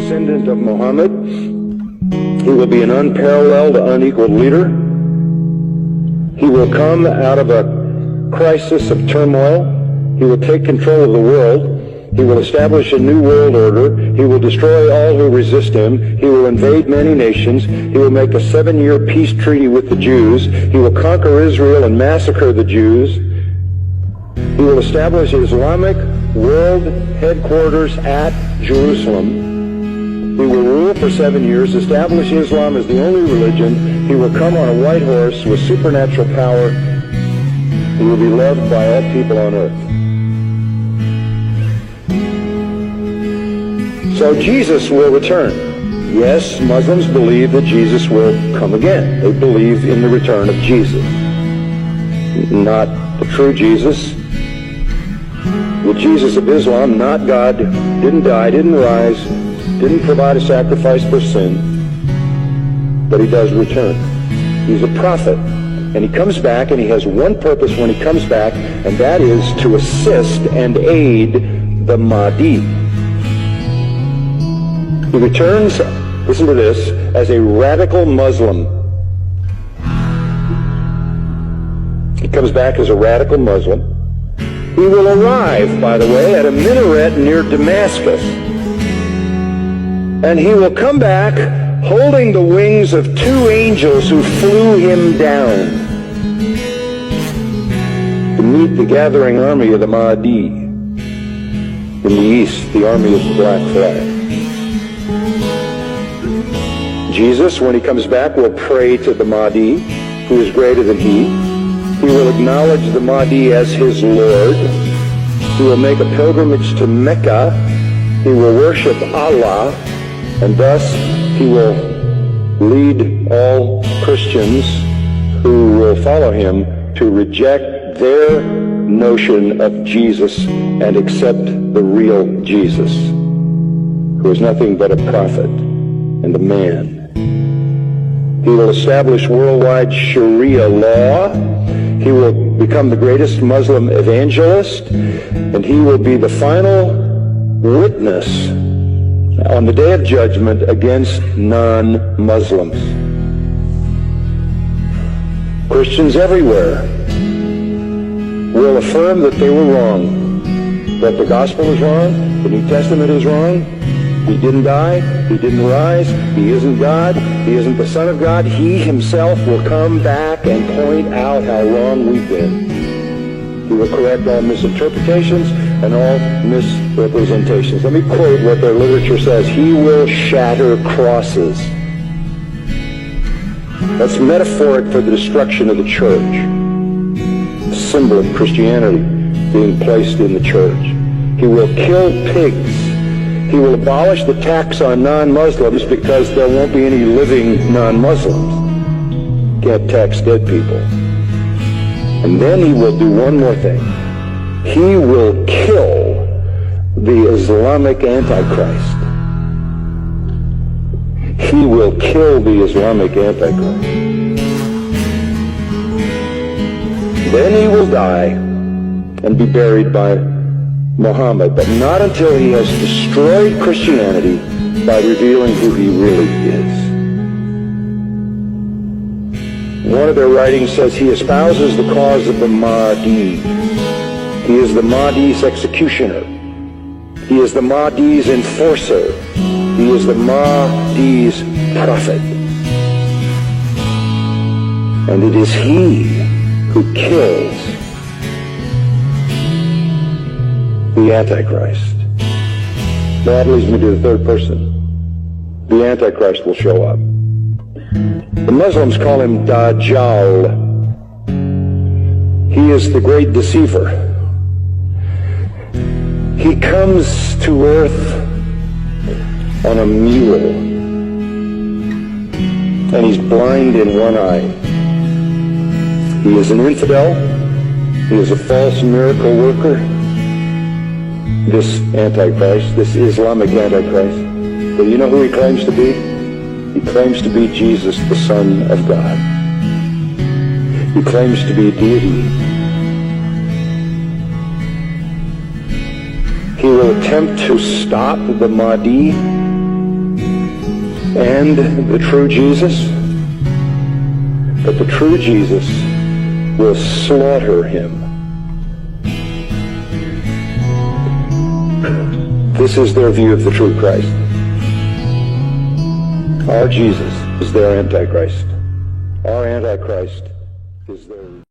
descendant of Muhammad. He will be an unparalleled, unequaled leader. He will come out of a crisis of turmoil. He will take control of the world. He will establish a new world order. He will destroy all who resist him. He will invade many nations. He will make a 7-year peace treaty with the Jews. He will conquer Israel and massacre the Jews. He will establish Islamic world headquarters at Jerusalem. He will rule for 7 years, establish Islam as the only religion. He will come on a white horse with supernatural power. He will be loved by all people on earth. So Jesus will return. Yes, Muslims believe that Jesus will come again. They believe in the return of Jesus. Not the true Jesus. The Jesus of Islam, not God, didn't die, didn't rise, didn't provide a sacrifice for sin, but he does return. He's a prophet, and he comes back, and he has one purpose when he comes back, and that is to assist and aid the Mahdi. He returns, listen to this, as a radical Muslim. He comes back as a radical Muslim. He will arrive, by the way, at a minaret near Damascus. And he will come back holding the wings of 2 angels who flew him down to meet the gathering army of the Mahdi. In the east, the army of the black flag. Jesus, when he comes back, will pray to the Mahdi, who is greater than he. He will acknowledge the Mahdi as his Lord. He will make a pilgrimage to Mecca. He will worship Allah, and thus he will lead all Christians who will follow him to reject their notion of Jesus and accept the real Jesus, who is nothing but a prophet and a man. He will establish worldwide Sharia law. He will become the greatest Muslim evangelist, and he will be the final witness on the day of judgment against non-Muslims. Christians everywhere will affirm that they were wrong, that the gospel is wrong, the New Testament is wrong. He didn't die, he didn't rise, he isn't God, he isn't the Son of God. He himself will come back and point out how wrong we've been. He will correct all misinterpretations and all misrepresentations. Let me quote what their literature says. He will shatter crosses. That's metaphoric for the destruction of the church. A symbol of Christianity being placed in the church. He will kill pigs. He will abolish the tax on non-Muslims because there won't be any living non-Muslims. Can't tax dead people. And then he will do one more thing. He will kill the Islamic Antichrist. He will kill the Islamic Antichrist. Then he will die and be buried by Muhammad, but not until he has destroyed Christianity by revealing who he really is. One of their writings says he espouses the cause of the Mahdi. He is the Mahdi's executioner. He is the Mahdi's enforcer. He is the Mahdi's prophet. And it is he who kills the Antichrist. That leads me to the third person. The Antichrist will show up. The Muslims call him Dajjal. He is the great deceiver. He comes to earth on a mule, and he's blind in one eye. He is an infidel. He is a false miracle worker. This Antichrist, this Islamic Antichrist. But you know who he claims to be? He claims to be Jesus, the Son of God. He claims to be deity. He will attempt to stop the Mahdi and the true Jesus, but the true Jesus will slaughter him. This is their view of the true Christ. Our Jesus is their Antichrist. Our Antichrist is their...